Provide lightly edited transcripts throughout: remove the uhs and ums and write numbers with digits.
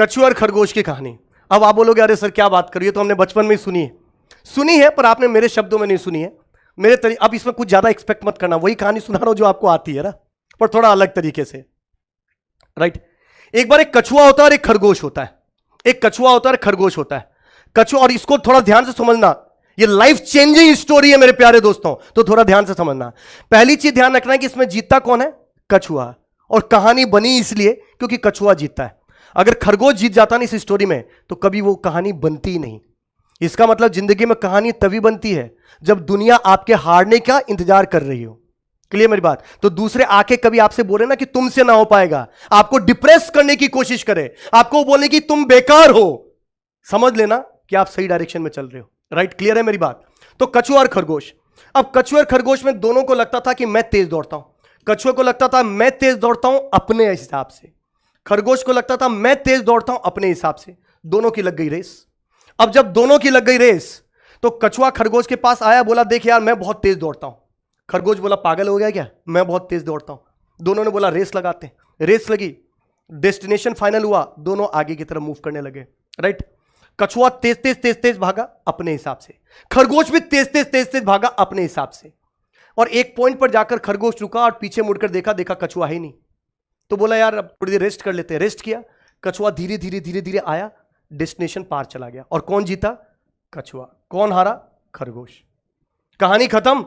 कछुआ और खरगोश की कहानी। अब आप बोलोगे अरे सर क्या बात करिए, तो हमने बचपन में ही सुनी है पर आपने मेरे शब्दों में नहीं सुनी है। अब इसमें कुछ ज्यादा एक्सपेक्ट मत करना, वही कहानी सुना रहा हूं जो आपको आती है ना, पर थोड़ा अलग तरीके से। राइट। एक बार एक कछुआ होता है और एक खरगोश होता है। एक कछुआ होता है और खरगोश होता है। कछुआ, और इसको थोड़ा ध्यान से समझना, ये लाइफ चेंजिंग स्टोरी है मेरे प्यारे दोस्तों, तो थोड़ा ध्यान से समझना। पहली चीज ध्यान रखना है कि इसमें जीतता कौन है? कछुआ। और कहानी बनी इसलिए क्योंकि कछुआ जीतता है। अगर खरगोश जीत जाता ना इस स्टोरी में तो कभी वो कहानी बनती ही नहीं। इसका मतलब जिंदगी में कहानी तभी बनती है जब दुनिया आपके हारने का इंतजार कर रही हो। क्लियर मेरी बात? तो दूसरे आके कभी आपसे बोले ना कि तुमसे ना हो पाएगा, आपको डिप्रेस करने की कोशिश करे, आपको बोले कि तुम बेकार हो, समझ लेना कि आप सही डायरेक्शन में चल रहे हो। राइट, क्लियर है मेरी बात? तो कछुआ और खरगोश। अब कछुआ और खरगोश में दोनों को लगता था कि मैं तेज दौड़ता हूं। कछुए को लगता था मैं तेज दौड़ता हूं अपने हिसाब से, खरगोश को लगता था मैं तेज दौड़ता हूं अपने हिसाब से। दोनों की लग गई रेस। अब जब दोनों की लग गई रेस तो कछुआ खरगोश के पास आया, बोला देख यार मैं बहुत तेज दौड़ता हूं। खरगोश बोला पागल हो गया क्या, मैं बहुत तेज दौड़ता हूं। दोनों ने बोला रेस लगाते हैं। रेस लगी, डेस्टिनेशन फाइनल हुआ, दोनों आगे की तरफ मूव करने लगे। राइट। कछुआ तेज तेज तेज तेज भागा अपने हिसाब से, खरगोश भी तेज तेज तेज तेज भागा अपने हिसाब से। और एक पॉइंट पर जाकर खरगोश रुका और पीछे मुड़कर देखा कछुआ है नहीं। तो बोला यार अब थोड़ी देर रेस्ट कर लेते हैं। रेस्ट किया, कछुआ धीरे धीरे धीरे धीरे आया, डेस्टिनेशन पार चला गया। और कौन जीता? कछुआ। कौन हारा? खरगोश। कहानी खत्म?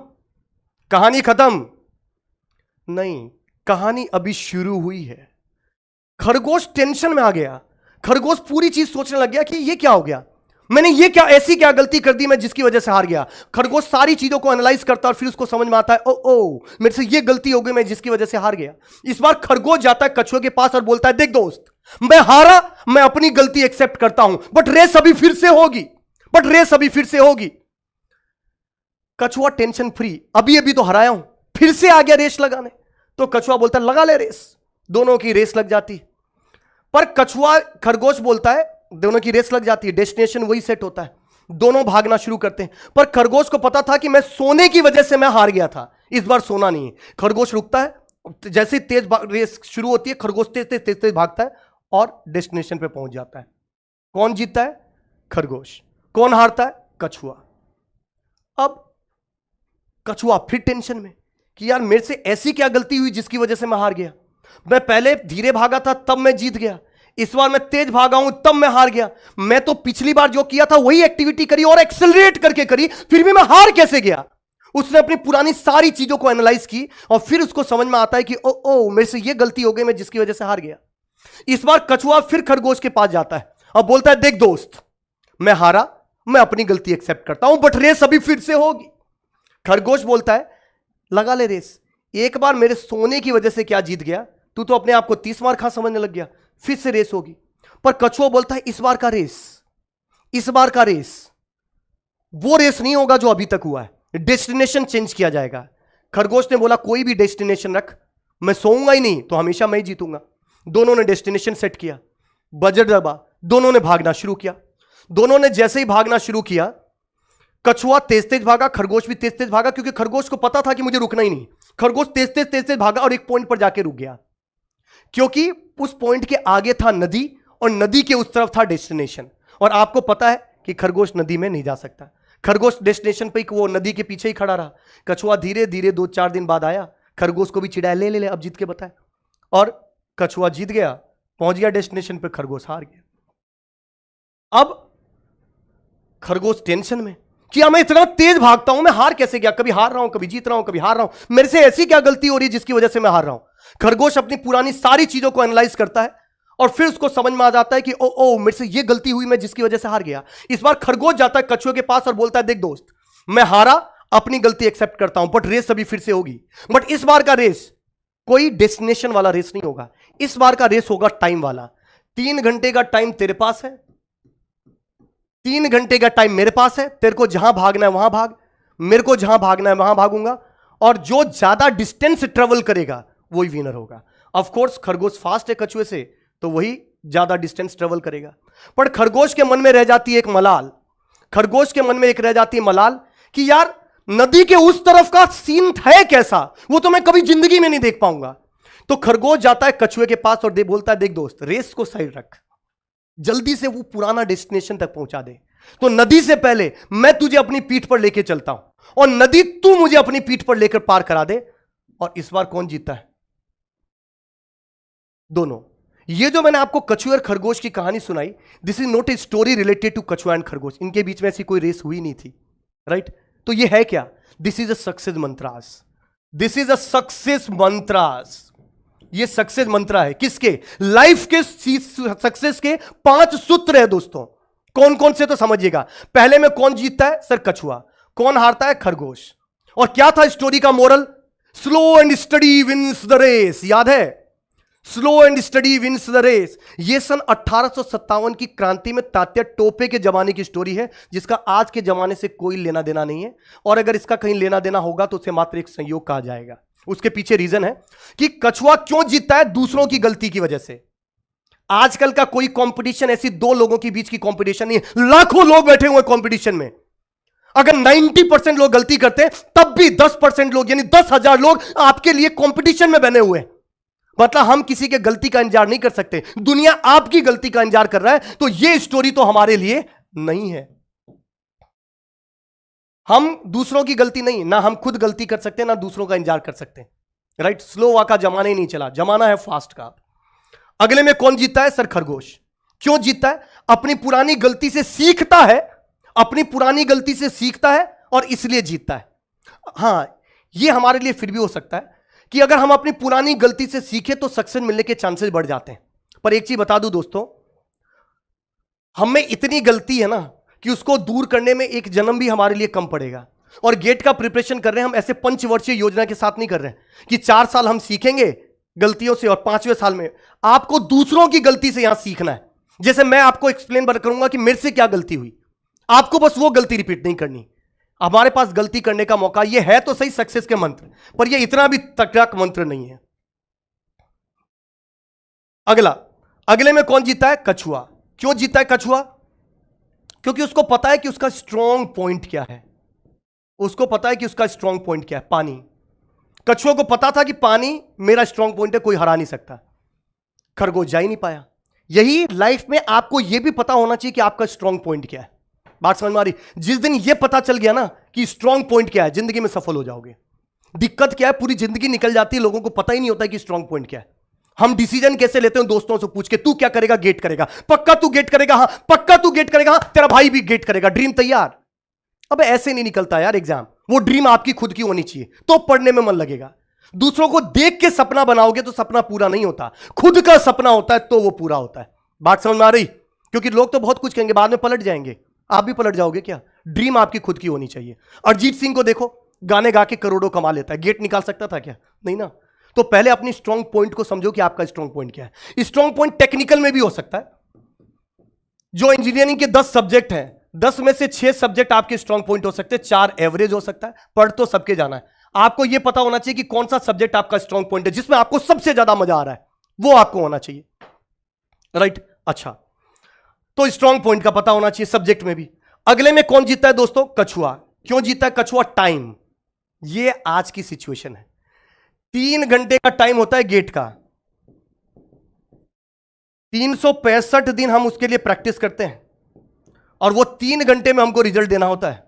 कहानी खत्म नहीं, कहानी अभी शुरू हुई है। खरगोश टेंशन में आ गया। खरगोश पूरी चीज सोचने लग गया कि ये क्या हो गया, मैंने ये क्या ऐसी क्या गलती कर दी मैं जिसकी वजह से हार गया। खरगोश सारी चीजों को एनालाइज करता और फिर उसको समझ में आता है ओ मेरे से ये गलती हो गई मैं जिसकी वजह से हार गया। इस बार खरगोश जाता है कछुए के पास और बोलता है देख दोस्त, मैं हारा, मैं अपनी गलती एक्सेप्ट करता हूं, बट रेस अभी फिर से होगी। कछुआ टेंशन फ्री, अभी तो हराया हूं, फिर से आ गया रेस लगाने। तो कछुआ बोलता है लगा ले रेस। दोनों की रेस लग जाती। पर खरगोश बोलता है दोनों की रेस लग जाती है, डेस्टिनेशन वही सेट होता है, दोनों भागना शुरू करते हैं। पर खरगोश को पता था कि मैं सोने की वजह से मैं हार गया था, इस बार सोना नहीं है। खरगोश रुकता है, जैसे तेज रेस शुरू होती है खरगोश तेज तेज तेज तेज भागता है और डेस्टिनेशन पे पहुंच जाता है। कौन जीतता है? खरगोश। कौन हारता है? कछुआ। अब कछुआ फिर टेंशन में कि यार मेरे से ऐसी क्या गलती हुई जिसकी वजह से मैं हार गया। मैं पहले धीरे भागा था तब मैं जीत गया, इस बार मैं तेज भागा हूं तब मैं हार गया। मैं तो पिछली बार जो किया था वही एक्टिविटी करी और एक्सेलरेट करके करी, फिर भी मैं हार कैसे गया। उसने अपनी पुरानी सारी चीजों को एनालाइज की और फिर उसको समझ में आता है कि ओ मेरे से ये गलती हो गई मैं जिसकी वजह से हार गया। इस बार कछुआ फिर खरगोश के पास जाता है और बोलता है देख दोस्त, मैं हारा, मैं अपनी गलती एक्सेप्ट करता हूं, बट रेस अभी फिर से होगी। खरगोश बोलता है लगा ले रेस, एक बार मेरे सोने की वजह से क्या जीत गया, तू तो अपने आप को 30 मार खा समझने लग गया, फिर से रेस होगी। पर कछुआ बोलता है इस बार का रेस वो रेस नहीं होगा जो अभी तक हुआ है, डेस्टिनेशन चेंज किया जाएगा। खरगोश ने बोला कोई भी डेस्टिनेशन रख, मैं सोऊंगा ही नहीं तो हमेशा मैं ही जीतूंगा। दोनों ने डेस्टिनेशन सेट किया, बजट दबा, दोनों ने भागना शुरू किया। दोनों ने जैसे ही भागना शुरू किया, कछुआ तेज तेज भागा, खरगोश भी तेज तेज भागा, क्योंकि खरगोश को पता था कि मुझे रुकना ही नहीं। खरगोश तेज तेज भागा और एक पॉइंट पर जाके रुक गया, क्योंकि उस पॉइंट के आगे था नदी और नदी के उस तरफ था डेस्टिनेशन। और आपको पता है कि खरगोश नदी में नहीं जा सकता। खरगोश डेस्टिनेशन पे वो नदी के पीछे ही खड़ा रहा। कछुआ धीरे धीरे 2-4 दिन बाद आया, खरगोश को भी चिढ़ाया ले अब जीत के बताए, और कछुआ जीत गया, पहुंच गया डेस्टिनेशन पे, खरगोश हार गया। अब खरगोश टेंशन में कि मैं इतना तेज भागता हूं, मैं हार कैसे गया, कभी हार रहा हूं कभी जीत रहा हूं, कभी हार रहा हूं, मेरे से ऐसी क्या गलती हो रही है जिसकी वजह से मैं हार रहा हूं। खरगोश अपनी पुरानी सारी चीजों को एनालाइज करता है और फिर उसको समझ में आ जाता है कि ओ मेरे से ये गलती हुई मैं जिसकी वजह से हार गया। इस बार खरगोश जाता है कछुए के पास और बोलता है देख दोस्त, मैं हारा, अपनी गलती एक्सेप्ट करता हूं, बट रेस अभी फिर से होगी। बट इस बार का रेस कोई डेस्टिनेशन वाला रेस नहीं होगा, इस बार का रेस होगा टाइम वाला। 3 घंटे का टाइम तेरे पास है, 3 घंटे का टाइम मेरे पास है, तेरे को जहां भागना है वहां भाग, मेरे को जहां भागना है वहां भागूंगा, और जो ज्यादा डिस्टेंस ट्रेवल करेगा वही विनर होगा। ऑफ कोर्स खरगोश फास्ट है कछुए से, तो वही ज्यादा डिस्टेंस ट्रेवल करेगा। पर खरगोश के मन में रह जाती है एक मलाल, खरगोश के मन में एक रह जाती है मलाल कि यार नदी के उस तरफ का सीन है कैसा, वो तो मैं कभी जिंदगी में नहीं देख पाऊंगा। तो खरगोश जाता है कछुए के पास और बोलता है देख दोस्त, रेस को साइड रख, जल्दी से वो पुराना डेस्टिनेशन तक पहुंचा दे। तो नदी से पहले मैं तुझे अपनी पीठ पर लेके चलता हूं और नदी तू मुझे अपनी पीठ पर लेकर पार करा दे। और इस बार कौन जीतता है? दोनों। ये जो मैंने आपको कछुए और खरगोश की कहानी सुनाई, this is not a story related to कछुआ एंड खरगोश। इनके बीच में ऐसी कोई रेस हुई नहीं थी, राइट? तो ये है क्या? This is a success mantras. This is a success mantras. ये सक्सेस मंत्र है किसके? लाइफ के सक्सेस के 5 सूत्र है दोस्तों। कौन कौन से तो समझिएगा। पहले में कौन जीतता है? सर कछुआ। कौन हारता है? खरगोश। और क्या था स्टोरी का moral? Slow and steady wins the race. याद है? Slow and steady wins the race. यह सन 1857 की क्रांति में तात्या टोपे के जमाने की स्टोरी है, जिसका आज के जमाने से कोई लेना देना नहीं है। और अगर इसका कहीं लेना देना होगा तो उसे मात्र एक संयोग कहा जाएगा। उसके पीछे रीजन है कि कछुआ क्यों जीतता है? दूसरों की गलती की वजह से। आजकल का कोई कंपटीशन ऐसी 2 लोगों के बीच की कंपटीशन नहीं है, लाखों लोग बैठे हुए कंपटीशन में। अगर 90% लोग गलती करते हैं तब भी 10% लोग, यानी 10,000 लोग आपके लिए कंपटीशन में बने हुए हैं। मतलब हम किसी के गलती का इंतजार नहीं कर सकते, दुनिया आपकी गलती का इंतजार कर रहा है। तो यह स्टोरी तो हमारे लिए नहीं है। हम दूसरों की गलती नहीं, ना हम खुद गलती कर सकते, ना दूसरों का इंतजार कर सकते, राइट? स्लो का जमाना ही नहीं चला, जमाना है फास्ट का। अगले में कौन जीतता है? सर खरगोश। क्यों जीतता है? अपनी पुरानी गलती से सीखता है, अपनी पुरानी गलती से सीखता है और इसलिए जीतता है। हां, यह हमारे लिए फिर भी हो सकता है कि अगर हम अपनी पुरानी गलती से सीखे तो सक्सेस मिलने के चांसेस बढ़ जाते हैं। पर एक चीज बता दूं दोस्तों, हमें इतनी गलती है ना कि उसको दूर करने में एक जन्म भी हमारे लिए कम पड़ेगा। और गेट का प्रिपरेशन कर रहे हैं हम ऐसे पंचवर्षीय योजना के साथ नहीं कर रहे हैं कि 4 साल हम सीखेंगे गलतियों से और 5वें साल में आपको दूसरों की गलती से यहां सीखना है। जैसे मैं आपको एक्सप्लेन करूंगा कि मेरे से क्या गलती हुई, आपको बस वो गलती रिपीट नहीं करनी। हमारे पास गलती करने का मौका ये है तो सही सक्सेस के मंत्र, पर ये इतना भी तकड़क मंत्र नहीं है। अगले में कौन जीता है? कछुआ। क्यों जीता है कछुआ? क्योंकि उसको पता है कि उसका स्ट्रॉन्ग पॉइंट क्या है। उसको पता है कि उसका स्ट्रॉन्ग पॉइंट क्या है? पानी। कछुआ को पता था कि पानी मेरा स्ट्रॉन्ग पॉइंट है, कोई हरा नहीं सकता। खरगोश जा ही नहीं पाया। यही लाइफ में आपको यह भी पता होना चाहिए कि आपका स्ट्रॉन्ग पॉइंट क्या है। बात समझ में आ रही? जिस दिन यह पता चल गया ना कि स्ट्रॉन्ग पॉइंट क्या है, जिंदगी में सफल हो जाओगे। दिक्कत क्या है? पूरी जिंदगी निकल जाती है, लोगों को पता ही नहीं होता कि स्ट्रॉन्ग पॉइंट क्या है। हम डिसीजन कैसे लेते हैं? दोस्तों से पूछ के, तू क्या करेगा? गेट करेगा। पक्का तू गेट करेगा? हां। पक्का तू गेट करेगा? हां। तेरा भाई भी गेट करेगा। ड्रीम तैयार। अब ऐसे नहीं निकलता यार एग्जाम। वो ड्रीम आपकी खुद की होनी चाहिए तो पढ़ने में मन लगेगा। दूसरों को देख के सपना बनाओगे तो सपना पूरा नहीं होता, खुद का सपना होता है तो वो पूरा होता है। बात समझ में आ रही? क्योंकि लोग तो बहुत कुछ कहेंगे, बाद में पलट जाएंगे। आप भी पलट जाओगे क्या? ड्रीम आपकी खुद की होनी चाहिए। अरिजीत सिंह को देखो, गाने गा के करोड़ों कमा लेता है, गेट निकाल सकता था क्या? नहीं ना। तो पहले अपनी स्ट्रॉन्ग पॉइंट को समझो कि आपका स्ट्रॉन्ग पॉइंट क्या है। स्ट्रॉन्ग पॉइंट टेक्निकल में भी हो सकता है। जो इंजीनियरिंग के 10 सब्जेक्ट हैं, 10 में से 6 सब्जेक्ट आपके स्ट्रॉन्ग पॉइंट हो सकते हैं, 4 एवरेज हो सकता है। पढ़ तो सबके जाना है। आपको यह पता होना चाहिए कि कौन सा सब्जेक्ट आपका स्ट्रॉन्ग पॉइंट है, जिसमें आपको सबसे ज्यादा मजा आ रहा है, वो आपको होना चाहिए, राइट? अच्छा, तो स्ट्रॉन्ग पॉइंट का पता होना चाहिए सब्जेक्ट में भी। अगले में कौन जीता है दोस्तों? कछुआ। क्यों जीता है कछुआ? टाइम। ये आज की सिचुएशन है। 3 घंटे का टाइम होता है गेट का। 365 दिन हम उसके लिए प्रैक्टिस करते हैं और वो 3 घंटे में हमको रिजल्ट देना होता है।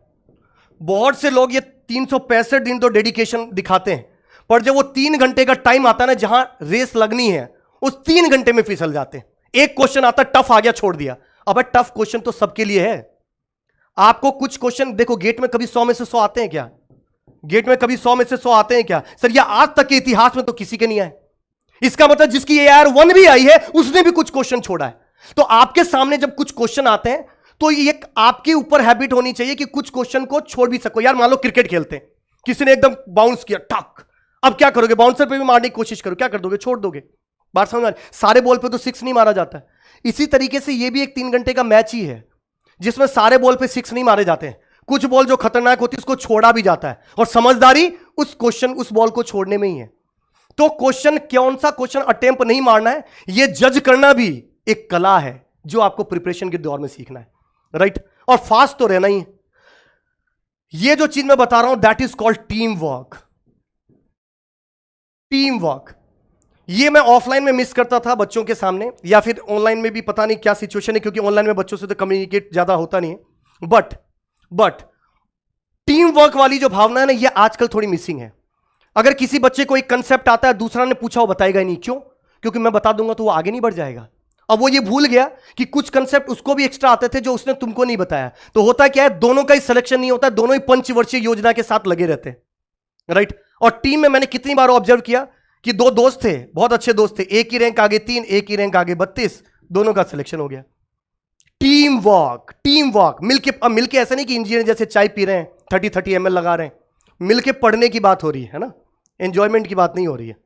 बहुत से लोग ये 365 दिन तो डेडिकेशन दिखाते हैं, पर जब वो 3 घंटे का टाइम आता है ना, जहां रेस लगनी है, उस 3 घंटे में फिसल जाते हैं। एक क्वेश्चन आता है, टफ आ गया, छोड़ दिया। अब टफ क्वेश्चन तो सबके लिए है। आपको कुछ क्वेश्चन देखो, गेट में कभी 100 में से 100 आते हैं क्या? गेट में कभी 100 में से 100 आते हैं क्या? सर ये आज तक के इतिहास में तो किसी के नहीं आए। इसका मतलब जिसकी AR1 भी आई है उसने भी कुछ क्वेश्चन छोड़ा है। तो आपके सामने जब कुछ क्वेश्चन आते हैं तो ये आपके ऊपर हैबिट होनी चाहिए कि कुछ क्वेश्चन को छोड़ भी सको। यार मान लो क्रिकेट खेलते हैं, किसी ने एकदम बाउंस किया, टक, अब क्या करोगे? बाउंसर पे भी मारने की कोशिश करो, क्या कर दोगे? छोड़ दोगे। बात समझ आ रही? सारे बॉल पे तो 6 नहीं मारा जाता है। इसी तरीके से ये भी एक 3 घंटे का मैच ही है, जिसमें सारे बॉल पे 6 नहीं मारे जाते हैं। कुछ बॉल जो खतरनाक होती है उसको छोड़ा भी जाता है, और समझदारी उस बॉल को छोड़ने में ही है। तो क्वेश्चन, कौन सा क्वेश्चन अटेम्प्ट नहीं मारना है, यह जज करना भी एक कला है जो आपको प्रिपरेशन के दौर में सीखना है, राइट? और फास्ट तो रहना ही है। यह जो चीज मैं बता रहा हूं, that is called team work. Team work. ये मैं ऑफलाइन में मिस करता था बच्चों के सामने, या फिर ऑनलाइन में भी पता नहीं क्या सिचुएशन है, क्योंकि ऑनलाइन में बच्चों से तो कम्युनिकेट ज्यादा होता नहीं है। बट टीम वर्क वाली जो भावना है ना, ये आजकल थोड़ी मिसिंग है। अगर किसी बच्चे को एक कंसेप्ट आता है, दूसरा ने पूछा, वो बताएगा ही नहीं। क्यों? क्योंकि मैं बता दूंगा तो वो आगे नहीं बढ़ जाएगा। अब वो ये भूल गया कि कुछ कंसेप्ट उसको भी एक्स्ट्रा आते थे जो उसने तुमको नहीं बताया। तो होता क्या है, दोनों का ही सिलेक्शन नहीं होता, दोनों ही पंचवर्षीय योजना के साथ लगे रहते हैं, राइट। और टीम में मैंने कितनी बार ऑब्जर्व किया कि दो दोस्त थे, बहुत अच्छे दोस्त थे, एक ही रैंक आगे 3, एक ही रैंक आगे 32, दोनों का सिलेक्शन हो गया। टीम वर्क मिलके ऐसा नहीं कि इंजीनियर जैसे चाय पी रहे हैं, 30 ml लगा रहे हैं। मिलके पढ़ने की बात हो रही है ना, एंजॉयमेंट की बात नहीं हो रही है।